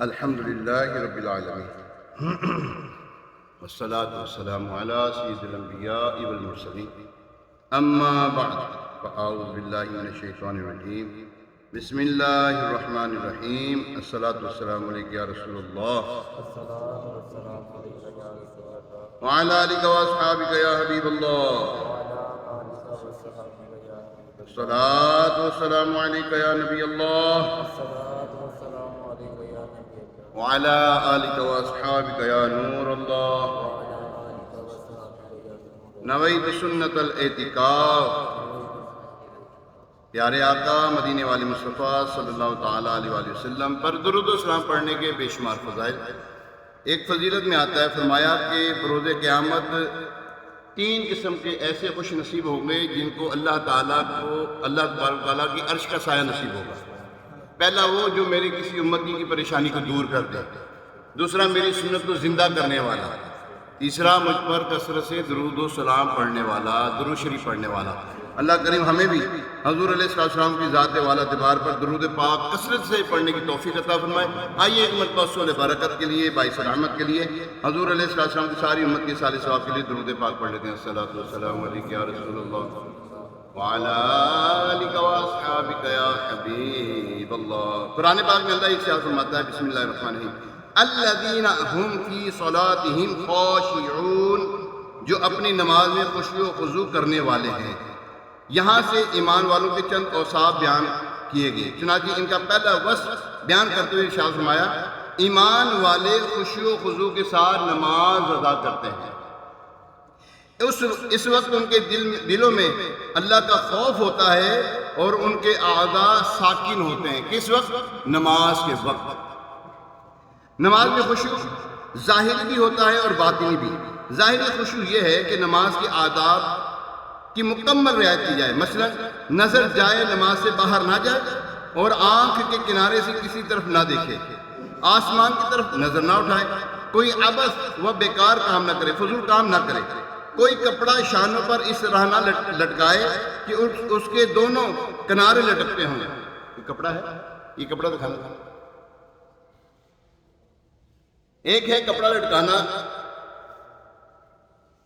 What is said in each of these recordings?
الحمد لله رب العالمين والصلاة والسلام على سيد الأنبياء والمرسلين أما بعد فأعوذ بالله من الشيطان الرجيم بسم الله الرحمن الرحيم الصلاة والسلام عليك يا رسول الله وعلى آلك وأصحابك يا حبيب الله الصلاة والسلام عليك يا نبي الله وعلى آلك وأصحابك يا نور الله نویت سنت الاعتکاف۔ پیارے آقا مدینے والے مصطفیٰ صلی اللہ تعالیٰ علیہ وآلہ وسلم پر درود و سلام پڑھنے کے بے شمار فضائل۔ ایک فضیلت میں آتا ہے، فرمایا کہ بروز قیامت 3 قسم کے ایسے خوش نصیب ہوں گے جن کو اللہ تعالیٰ تعالیٰ کی عرش کا سایہ نصیب ہوگا۔ پہلا وہ جو میری کسی امتی کی پریشانی کو دور کر دے، دوسرا میری سنت کو زندہ کرنے والا، تیسرا مجھ پر کثرت سے درود و سلام پڑھنے والا، درود شریف پڑھنے والا۔ اللہ کریم ہمیں بھی حضور علیہ السلام کی ذات والا اعتبار پر درود پاک کثرت سے پڑھنے کی توفیق عطا فرمائے۔ آئیے ایک مرتبہ صلح برکت کے لیے، باعث رحمت کے لیے، حضور علیہ السلام کی ساری امت کے صالح ثواب کے لیے درود پاک پڑھ لیتے ہیں۔ الصلاۃ والسلام علیک یا رسول اللہ وعلی آلک واصحابک یا حبیب اللہ۔ قرآن پاک میں اللہ ارشاد فرماتا ہے، بسم اللہ الرحمن الرحیم، الذین هم فی صلاتہم خاشعون، جو اپنی نماز میں خشوع و خضوع کرنے والے ہیں۔ یہاں سے ایمان والوں کے چند اوصاف بیان کیے گئے، چنانچہ ان کا پہلا وصف بیان کرتے ہوئے ارشاد فرمایا، ایمان والے خشوع و خضوع کے ساتھ نماز ادا کرتے ہیں۔ اس وقت ان کے دلوں میں اللہ کا خوف ہوتا ہے اور ان کے اعضاء ساکن ہوتے ہیں۔ کس وقت؟ نماز کے وقت۔ نماز میں خشوع ظاہری بھی ہوتا ہے اور باطنی بھی۔ ظاہری خشوع یہ ہے کہ نماز کے آداب کی مکمل رعایت کی جائے، مثلا نظر جائے نماز سے باہر نہ جائے اور آنکھ کے کنارے سے کسی طرف نہ دیکھے، آسمان کی طرف نظر نہ اٹھائے، کوئی عبث و بیکار کام نہ کرے، فضول کام نہ کرے، کوئی کپڑا شانوں پر اس طرح نہ لٹکائے کہ اس کے دونوں کنارے لٹکتے ہوں۔ یہ کپڑا ہے، یہ کپڑا دکھانا، ایک ہے کپڑا لٹکانا،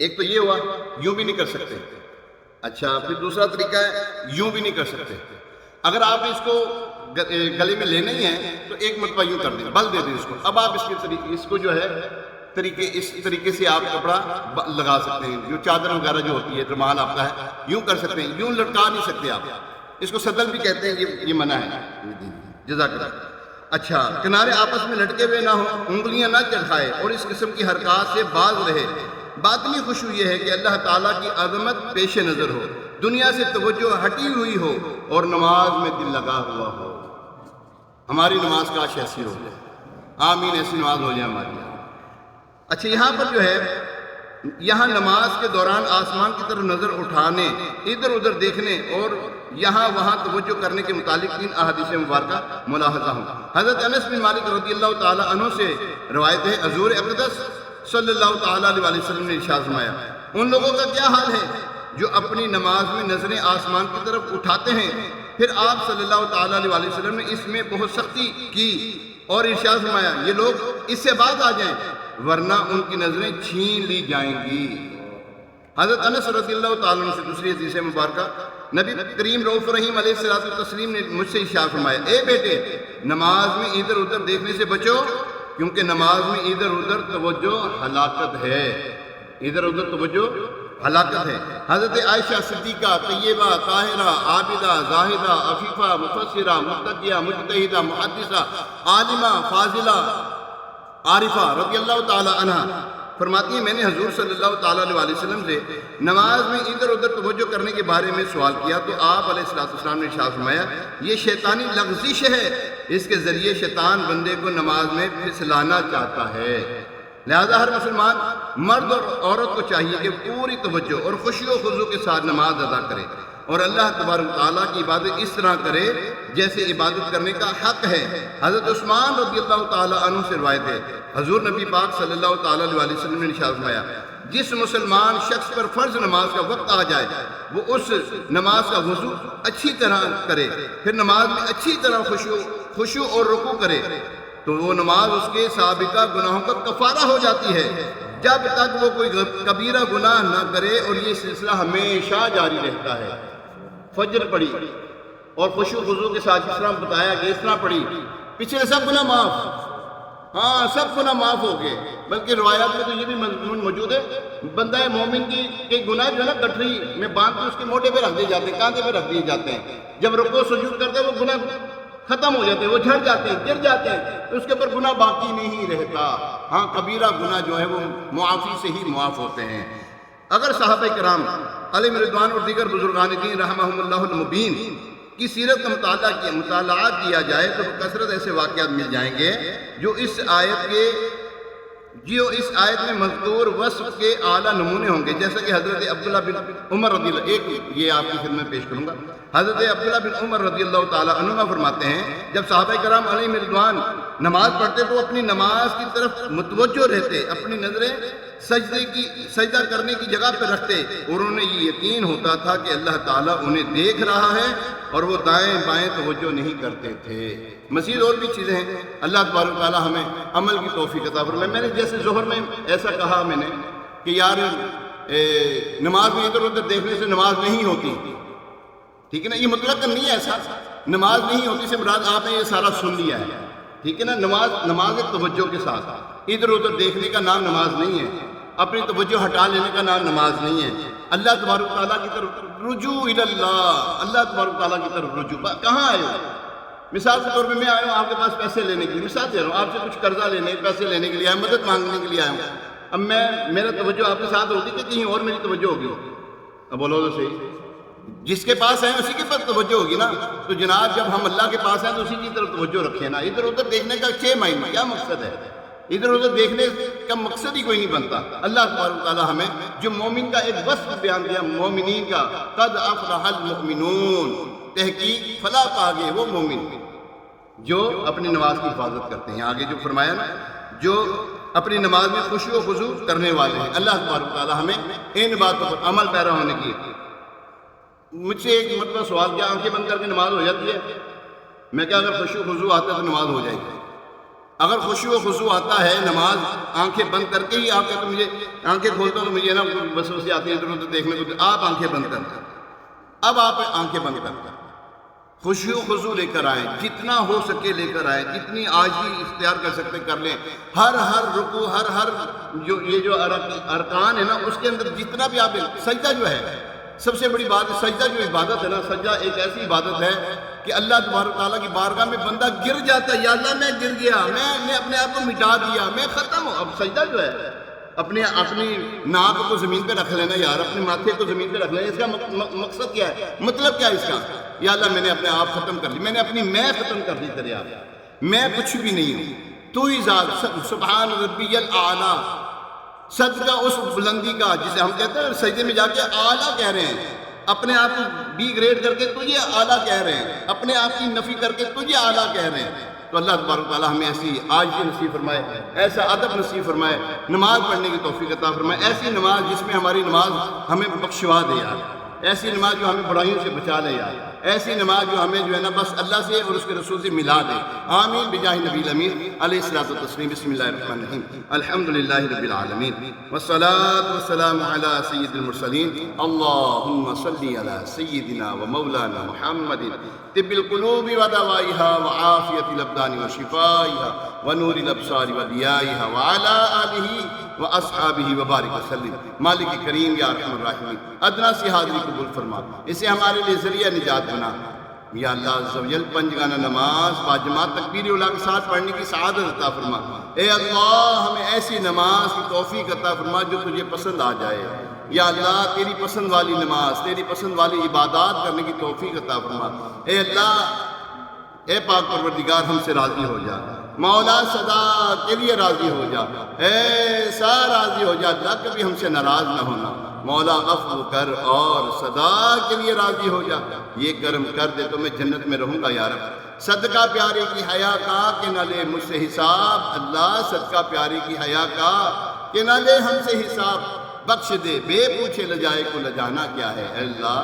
ایک تو یہ ہوا، یوں بھی نہیں کر سکتے۔ اچھا، پھر دوسرا طریقہ ہے، یوں بھی نہیں کر سکتے۔ اگر آپ اس کو گلے میں لینا ہی ہے تو ایک مرتبہ یوں کر دیں، بل دے دیں اس کو۔ اب آپ اس کو جو ہے اس طریقے سے آپ کپڑا لگا سکتے ہیں، جو چادر وغیرہ جو ہوتی ہے، رومال آپ کا ہے، یوں کر سکتے ہیں، یوں لٹکا نہیں سکتے آپ۔ اس کو صدر بھی کہتے ہیں، یہ منع ہے۔ جزاک اللہ۔ اچھا، کنارے آپس میں لٹکے ہوئے نہ ہوں، انگلیاں نہ چڑھائے اور اس قسم کی حرکات سے باز رہے۔ باطنی خشوع یہ ہے کہ اللہ تعالیٰ کی عظمت پیش نظر ہو، دنیا سے توجہ ہٹی ہوئی ہو اور نماز میں دل لگا ہوا ہو۔ ہماری نماز کاش ایسی ہو جائے، آمین، ایسی نماز ہو جائے ہماری۔ اچھا، یہاں پر جو ہے، یہاں نماز کے دوران آسمان کی طرف نظر اٹھانے، ادھر ادھر دیکھنے اور یہاں وہاں توجہ کرنے کے متعلق 3 احادیث مبارکہ ملاحظہ ہوں۔ حضرت انس بن مالک رضی اللہ تعالیٰ عنہ سے روایت ہے، حضور اقدس صلی اللہ تعالیٰ علیہ وسلم نے ارشاد فرمایا، ان لوگوں کا کیا حال ہے جو اپنی نماز میں نظریں آسمان کی طرف اٹھاتے ہیں۔ پھر آپ صلی اللہ تعالیٰ علیہ وسلم نے اس میں بہت سختی کی اور ارشاد فرمایا، یہ لوگ اس سے باز آ جائیں ورنہ ان کی نظریں چھین لی جائیں گی۔ حضرت انس رضی اللہ تعالیٰ عنہ سے دوسری حدیث مبارکہ، نبی کریم رؤوف رحیم علیہ السلام نے مجھ سے ارشاد فرمایا، اے بیٹے، نماز میں ادھر ادھر دیکھنے سے بچو، کیونکہ نماز میں ادھر ادھر توجہ ہلاکت ہے۔ ادھر ادھر توجہ ہلاکت ہے۔ حضرت عائشہ صدیقہ، طیبہ، طاہرہ، عابدہ، زاہدہ، عفیفہ، مفسرہ، متقیہ، مجتہدہ، محدثہ، عالمہ، فاضلہ، عارفہ رضی اللہ تعالی عنہ فرماتی ہیں، میں نے حضور صلی اللہ تعالیٰ علیہ وسلم سے نماز میں ادھر ادھر توجہ کرنے کے بارے میں سوال کیا تو آپ علیہ السلام نے ارشاد فرمایا، یہ شیطانی لغزش ہے، اس کے ذریعے شیطان بندے کو نماز میں پھسلانا چاہتا ہے۔ لہذا ہر مسلمان مرد اور عورت کو چاہیے کہ پوری توجہ اور خشوع و خضوع کے ساتھ نماز ادا کرے اور اللہ تبارک و تعالیٰ کی عبادت اس طرح کرے جیسے عبادت کرنے کا حق ہے۔ حضرت عثمان رضی اللہ تعالیٰ عنہ سے روایت ہے، حضور نبی پاک صلی اللہ تعالیٰ علیہ وسلم نے ارشاد فرمایا، جس مسلمان شخص پر فرض نماز کا وقت آ جائے وہ اس نماز کا وضو اچھی طرح کرے، پھر نماز میں اچھی طرح خشوع اور رکوع کرے تو وہ نماز اس کے سابقہ گناہوں کا کفارہ ہو جاتی ہے جب تک وہ کوئی کبیرہ گناہ نہ کرے، اور یہ سلسلہ ہمیشہ جاری رہتا ہے۔ فجر پڑھی اور خشوع و خضوع کے ساتھ اس طرح بتایا کہ اس طرح پڑھی، پچھلے سب گناہ معاف، ہاں سب گناہ معاف ہو گئے۔ بلکہ روایات میں تو یہ بھی مضمون موجود ہے، بندہ مومن کی گناہ جو ہے نا گٹھری میں باندھ کے اس کے موڈے پہ رکھ دیے جاتے ہیں، کاندھے پہ رکھ دیے جاتے ہیں، جب رکوع سجود کرتے ہیں وہ گناہ ختم ہو جاتے ہیں، وہ جھڑ جاتے ہیں، گر جاتے ہیں، تو اس کے اوپر گناہ باقی نہیں رہتا۔ ہاں کبیرہ گناہ جو ہے وہ معافی سے ہی معاف ہوتے ہیں۔ اگر صحابہ کرام علیہم رضوان اور دیگر بزرگان دین رحمہم اللہ المبین کی سیرت کا مطالعہ کیا جائے تو کثرت ایسے واقعات مل جائیں گے جو اس آیت میں مذکور وصف کے اعلیٰ نمونے ہوں گے، جیسا کہ حضرت عبداللہ بن عمر رضی اللہ، ایک یہ آپ کی خدمت پیش کروں گا۔ حضرت عبداللہ بن عمر رضی اللہ تعالیٰ عنہما فرماتے ہیں جب صحابہ کرام علیہم رضوان نماز پڑھتے تو اپنی نماز کی طرف متوجہ رہتے، اپنی نظریں سجدہ کرنے کی جگہ پہ رکھتے، اور انہیں یہ یقین ہوتا تھا کہ اللہ تعالیٰ انہیں دیکھ رہا ہے اور وہ دائیں بائیں توجہ نہیں کرتے تھے۔ مزید اور بھی چیزیں ہیں، اللہ تبارک و تعالیٰ ہمیں عمل کی توفیق عطا فرمائے۔ میں نے جیسے ظہر میں ایسا کہا میں نے کہ یار نماز میں ادھر ادھر دیکھنے سے نماز نہیں ہوتی، ٹھیک ہے نا، یہ مطلق نہیں ہے ایسا، نماز نہیں ہوتی سے مراد آپ نے یہ سارا سن لیا ہے، ٹھیک ہے نا۔ نماز ایک توجہ کے ساتھ، ادھر ادھر دیکھنے کا نام نماز نہیں ہے، اپنی توجہ ہٹا لینے کا نام نماز نہیں ہے۔ اللہ تبارک و تعالیٰ کی طرف رجوع الی اللہ، اللہ تبارک و تعالیٰ کی طرف رجوع۔ کہاں آئے ہو؟ مثال کے طور پہ میں آیا ہوں آپ کے پاس پیسے لینے کے لیے، مثال دے رہا ہوں، آپ سے کچھ قرضہ لینے، پیسے لینے کے لیے آیا، مدد مانگنے کے لیے آیا ہوں۔ اب میرا توجہ آپ کے ساتھ ہوگی کہ کہیں اور میری توجہ ہوگی؟ اب بولو تو صحیح، جس کے پاس ہیں اسی کے پاس توجہ ہوگی نا۔ تو جناب جب ہم اللہ کے پاس ہیں تو اسی کی طرف توجہ رکھیں نا، ادھر ادھر دیکھنے کا چھ معنی کیا مقصد ہے؟ ادھر ادھر دیکھنے کا مقصد ہی کوئی نہیں بنتا۔ اللہ تبارک و تعالیٰ ہمیں جو مومن کا ایک وصف بیان دیا مومنین کا، قد افلح المؤمنون، تحقیق فلاح پا گئے وہ مومن جو اپنی نماز کی حفاظت کرتے ہیں۔ آگے جو فرمایا نا، جو اپنی نماز میں خشوع و خضوع کرنے والے ہیں۔ اللہ تبارک و تعالیٰ ہمیں ان باتوں پر عمل پیرا ہونے کی۔ مجھ سے ایک مرتبہ سوال کیا، آنکھیں بند کر کے نماز ہو جاتی ہے؟ میں کہا اگر خشوع و خضوع آتا ہے تو نماز ہو جائے گی۔ اگر خشوع و خضوع آتا ہے نماز آنکھیں بند کر کے ہی، آپ کہتے مجھے آنکھیں کھولتا ہوں تو مجھے نا وسوسے آتی ہیں ادھر ادھر دیکھنے کو، آپ آنکھیں بند کرتے ہیں، اب آپ آنکھیں بند کرتے ہیں، خشوع و خضوع لے کر آئیں، جتنا ہو سکے لے کر آئیں، جتنی عاجزی اختیار کر سکتے کر لیں۔ ہر رکوع، ہر جو یہ جو ارکان ہے نا اس کے اندر جتنا بھی آپ، سجدہ جو ہے سب سے بڑی بات ہے، سجدہ جو عبادت ہے نا، سجدہ ایک ایسی عبادت ہے کہ اللہ تبارک تعالیٰ کی بارگاہ میں بندہ گر جاتا ہے، یا اللہ میں گر گیا، میں نے اپنے آپ کو مٹا دیا، میں ختم ہوں۔ اب سجدہ جو ہے اپنی ناک کو زمین پہ رکھ لینا یار، اپنے ماتھے کو زمین پہ رکھ لینا، اس کا مقصد کیا ہے، مطلب کیا ہے اس کا؟ یا اللہ میں نے اپنے آپ ختم کر لی، میں نے اپنی میں ختم کر لی تیرے آپ، میں کچھ بھی نہیں ہوں، تو ہی ذات، سبحان ربی الاعلیٰ، صدقہ اس بلندی کا جسے ہم کہتے ہیں سجدے میں جا کے اعلیٰ کہہ رہے ہیں، اپنے آپ کو بی گریڈ کر کے تجھے اعلیٰ کہہ رہے ہیں، اپنے آپ کی نفی کر کے تجھے اعلیٰ کہہ رہے ہیں۔ تو اللہ تبارک و تعالیٰ ہمیں ایسی عاجزی نصیب فرمائے، ایسا ادب نصیب فرمائے، نماز پڑھنے کی توفیق عطا فرمائے، ایسی نماز جس میں ہماری نماز ہمیں بخشوا دے یار، ایسی نماز جو ہمیں برائیوں سے بچا لے یار، ایسی نماز جو ہمیں جو ہے نا بس اللہ سے اور اس کے رسول سے ملا دے۔ آمین بجاہ نبی الامین علیہ الصلوۃ والتسلیم۔ بسم اللہ الرحمن الرحیم، الحمدللہ رب العالمین والصلاة والسلام علی سید المرسلین، اللہم صلی علی سیدنا و مولانا محمد طب القلوب ودوائها وعافیت الابدان وشفائها ونور الابصار وضیائها وعلی آلہ واصحابہ وبارک وسلم۔ مالک کریم یا ارحم الراحمین، ادنا سی حاضری قبول فرما، اسے ہمارے لیے ذریعہ نجات بنا یا اللہ عز و جل۔ پنجگانہ نماز باجماعت تکبیر اولیٰ کے ساتھ پڑھنے کی سعادت عطا فرما۔ اے اللہ ہمیں ایسی نماز کی توفیق عطا فرما جو تجھے پسند آ جائے یا اللہ، تیری پسند والی نماز، تیری پسند والی عبادات کرنے کی توفیق عطا فرما۔ اے اللہ، اے پاک پروردگار ہم سے راضی ہو جا، مولا صدا کے لیے راضی ہو جا، ایسا راضی ہو جا اللہ کبھی ہم سے ناراض نہ ہونا، مولا عفو کر اور صدا کے لیے راضی ہو جا، یہ کرم کر دے تو میں جنت میں رہوں گا یا رب۔ صدقہ پیارے کی حیا کا کہ نہ لے مجھ سے حساب، اللہ صدقہ پیارے کی حیا کا کہ نہ لے ہم سے حساب، بخش دے بے پوچھے لجائے کو لجانا کیا ہے۔ اے اللہ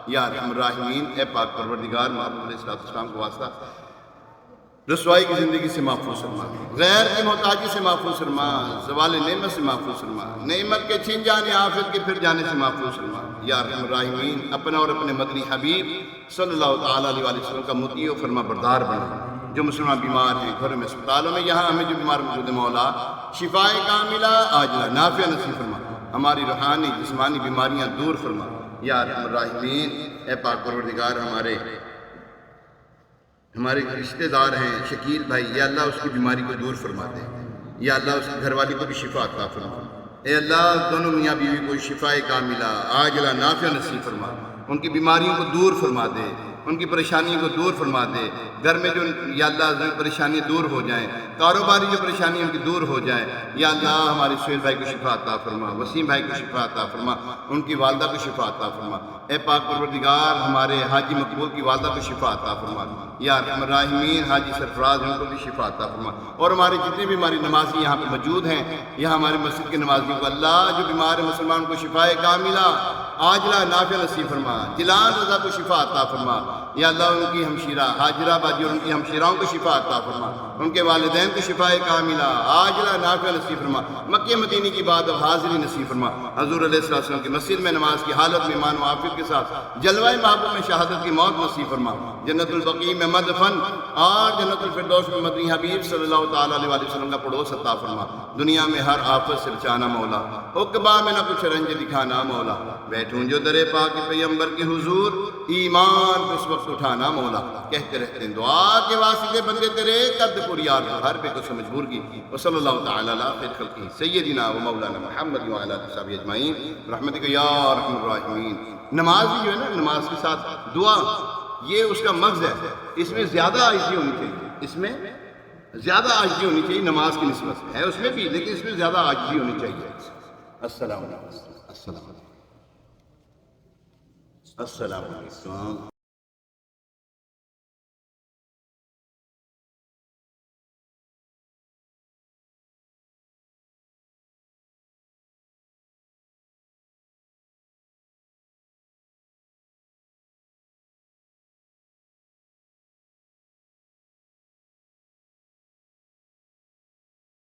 یا ارحم الراحمین، اے پاک پروردگار محمد علیہ السلام کو واسطہ رسوائی کی زندگی سے محفوظ فرما، غیر کی محتاجی سے محفوظ فرما، زوال نعمت سے محفوظ فرما، نعمت کے چھن جانے، آفت کے پھر جانے سے محفوظ فرما یا ارحم الراحمین۔ اپنا اور اپنے مدنی حبیب صلی اللہ تعالیٰ علیہ وسلم کا مطیع و فرما بردار بنا۔ جو مسلمان بیمار ہیں گھروں میں، اسپتالوں میں، یہاں ہمیں جو بیمار موجود ہے مولا، شفائے کاملہ عاجلہ نافع نصیب فرما، ہماری روحانی جسمانی بیماریاں دور فرما یا ارحم الراحمین۔ اے پاک پروردگار، ہمارے رشتہ دار ہیں شکیل بھائی، یا اللہ اس کی بیماری کو دور فرما دے، یا اللہ اس کی گھر والی کو بھی شفا عطا فرما۔ اے اللہ دونوں میاں بیوی کو شفائے کاملہ عاجلہ نافع نصیب فرما، ان کی بیماریوں کو دور فرما دے، ان کی پریشانیوں کو دور فرما دے، گھر میں جو یا اللہ پریشانیاں دور ہو جائیں، کاروباری جو پریشانیاں ان کی دور ہو جائیں، یا اللہ ہمارے سہیل بھائی کو شفا عطا فرما، وسیم بھائی کو شفا عطا فرما، ان کی والدہ کو شفا عطا فرما۔ اے پاک پروردگار، ہمارے حاجی مقبول کی والدہ کو شفا عطا فرما یا ارحم الراحمین۔ حاجی سرفراز ان کو بھی شفا عطا فرما، اور ہمارے جتنے بھی ہماری نمازی یہاں پہ موجود ہیں، یہاں ہمارے مسجد کے نمازیوں کو اللہ جو بیمار مسلمان کو شفائے کاملہ عاجلہ نافع نصیب فرما، جلال رضا کو شفا عطا فرما یا اللہ ان کی ہمشیرہ حاجرہ باجی اور ان کی ہمشیراؤں کو شفا عطا فرما، ان کے والدین کو شفائے کاملہ عاجلہ نافع نصیب فرما، مکہ مدینہ کی بات اب حاضری نصیب فرما۔ حضور علیہ السلام کی مسجد میں نماز کی حالت میں ایمان و عافیت کے ساتھ جلوہ محبوب میں شہادت کی موت نصیب فرما، جنت البقیع میں مدفن اور جنت الفردوس میں مدنی حبیب صلی اللہ تعالیٰ علیہ وسلم کا پڑوس عطا فرما۔ دنیا میں ہر آفت سے بچانا مولا، عقبہ میں نہ کچھ رنج دکھانا مولا، بیٹھوں جو در پاک پیغمبر کے حضور، ایمان کو اس وقت اٹھانا مولا، کہتے رہتے ہیں دعا کے واسطے بندے تیرے قد پریار ہر بے کو مجبور کی۔ وصلی اللہ تعالیٰ علیہ خیر خلقہ سیدنا و مولانا محمد وعلی آلہ وصحبہ اجمعین برحمتک یا ارحم الراحمین۔ نماز بھی جو ہے نا، نماز کے ساتھ دعا، یہ اس کا مغز ہے، اس میں زیادہ عاجزی ہونی چاہیے، اس میں زیادہ عاجزی ہونی چاہیے نماز کی نسبت ہے، اس میں بھی، لیکن اس میں زیادہ عاجزی ہونی چاہیے۔ السلام علیکم، السلام علیکم، السلام علیکم۔